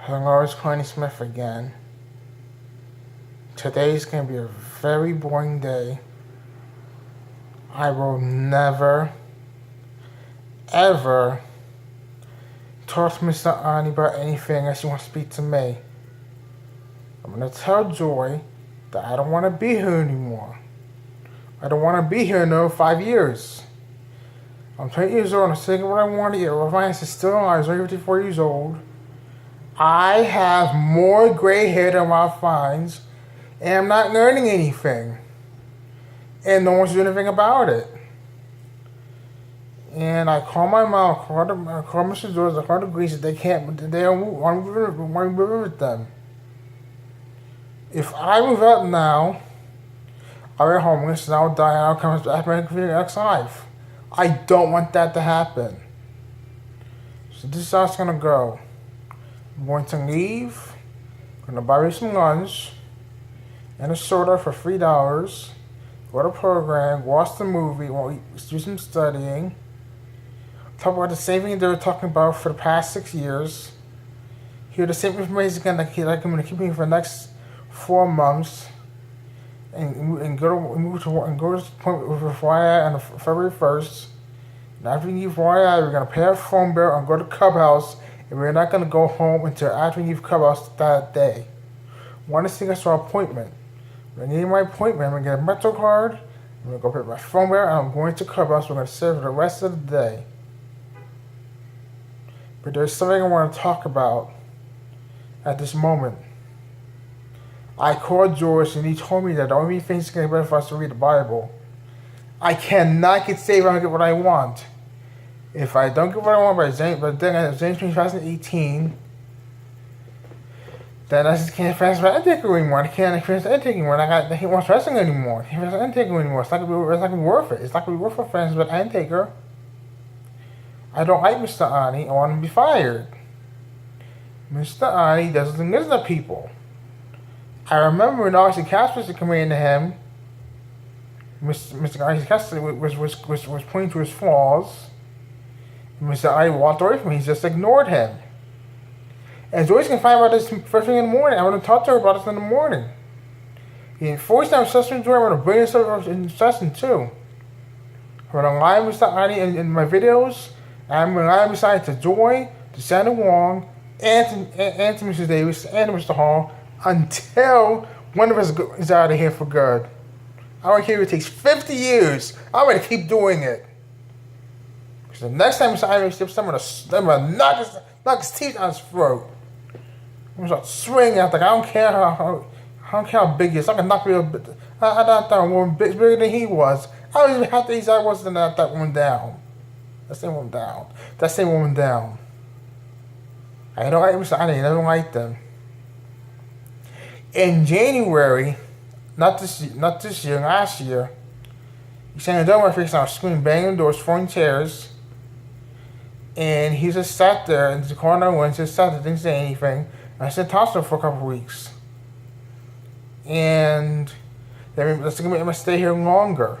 Hello, it's Connie Smith again. Today's going to be a very boring day. I will never, ever talk to Mr. Ani about anything unless he wants to speak to me. I'm going to tell Joy that I don't want to be here anymore. I don't want to be here in another 5 years. I'm 20 years old. I'm saying what I want to eat. My is still alive. I'm 54 years old. I have more gray hair than Ralph Fiennes, and I'm not learning anything. And no one's doing anything about it. And I call my mom, I call Mr. George, I call the Grease, they want to move with them. If I move out now, I'll get homeless and I'll die and I'll come back to my ex-life. I don't want that to happen. So this is how it's going to go. I'm going to leave, I'm going to buy me some lunch and a soda for $3, go to a program, watch the movie, do some studying, talk about the same thing they were talking about for the past 6 years, hear the same information again like I'm going to keep me for the next 4 months, and go to the point with FYI on February 1st. And after we leave FYI, we're going to pay our phone bill and go to Clubhouse. And we're not going to go home until after we leave Clubhouse that day. Want to see us to our appointment. When I need my appointment, I'm going to get a Metro card. I'm going to go pay my phone bill, and I'm going to Clubhouse. We're going to sit for the rest of the day. But there's something I want to talk about at this moment. I called George, and he told me that the only thing that's going to be better for us to read the Bible. I cannot get saved if I don't get what I want. If I don't get what I want by James 2018, then I just can't fast for Undertaker anymore. I can't fast Undertaker anymore. He wants wrestling anymore. He wants Undertaker anymore. It's not gonna be worth it. It's not gonna be worth it for with Undertaker. I don't like Mr. Ani. I want him to be fired. Mr. Ani doesn't listen to people. I remember when Austin Cass was coming into him. Mr. Ani Cass was pointing to his flaws. Mr. I walked away from him. He just ignored him. And Joyce can find out this first thing in the morning. I'm going to talk to her about this in the morning. He forced down Session Joy. I'm going to bring this up in session too. I'm going to lie Mr. Ani in my videos. I'm going to lie beside to Joy, to Sandra Wong, and to Mr. Davis, and Mr. Hall until one of us is out of here for good. I don't care if it takes 50 years. I'm going to keep doing it. The next time Mr. Iron steps, I'm gonna knock his teeth out his throat. I'm gonna start swinging. I don't care how big he is. I can knock me a bit. I knocked that woman bigger than he was. I don't even have to use that was to knock that woman down. That same woman down. I don't like Mr. Iron. I don't like them. In January, not this year, last year, he sang a my face and I was screaming, banging doors, throwing chairs. And he just sat there in the corner and just sat there, didn't say anything. And I said, toss him for a couple of weeks. And let's make him stay here longer.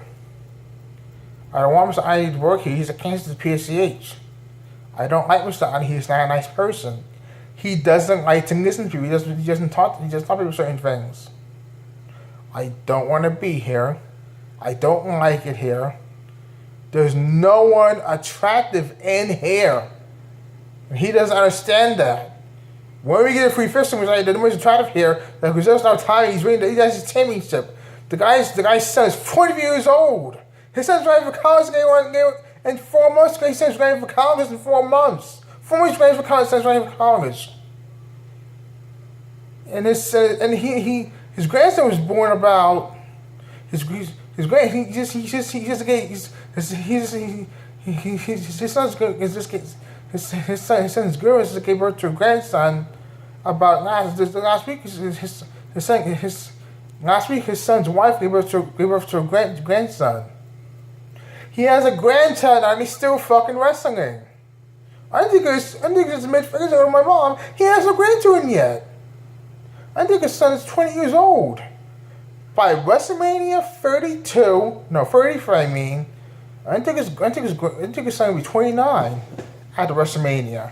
I don't want Mr. Ani to work here. He's a cancer to PSCH. I don't like Mr. Ani. He's not a nice person. He doesn't like to listen to you. He doesn't talk about certain things. I don't want to be here. I don't like it here. There's no one attractive in here. And he doesn't understand that. When we get a free fist, we're like, the most attractive here, because there's no time, he has his championship. The guy's son is 40 years old. His son's ready for college in 4 months. His son's ready for college in 4 months. 4 months ready for college, his son's ready for college. And his grandson was born about his son's girl just gave birth to a grandson about last week. Last week his son's wife gave birth to a grandson. He has a grandchild and he's still fucking wrestling. I think it's mid-figures over my mom. He has no grandchildren yet. I think his son is 20 years old. By WrestleMania 33, I mean, I think his son will be 29 after WrestleMania.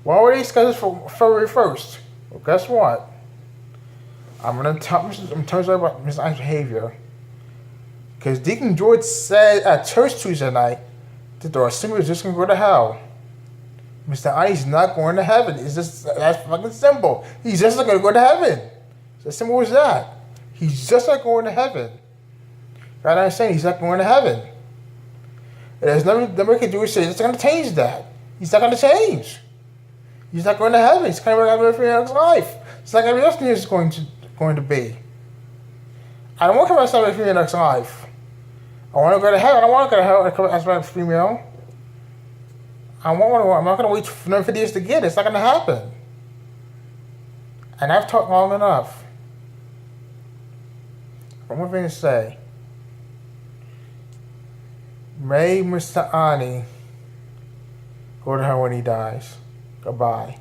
We're already scheduled for February 1st. Well, guess what? I'm going to tell you about Mr. I's behavior. Because Deacon George said at church Tuesday night that the assembly is just going to go to hell. Mr. I's not going to heaven. It's just, that's fucking simple. He's just not going to go to heaven. It's as simple as that. He's just not going to heaven. You understand? He's not going to heaven. And there's nothing we can do to say it's going to change that. He's not going to change. He's not going to heaven. He's going to have everything else in life. It's like every other thing is going to be. I don't want to come outside with a female next life. I want to go to heaven. I don't want to go to hell and come outside with a female. I'm not going to wait for another 50 years to get it. It's not going to happen. And I've talked long enough. One more thing to say. May Mr. Ani go to hell when he dies. Goodbye.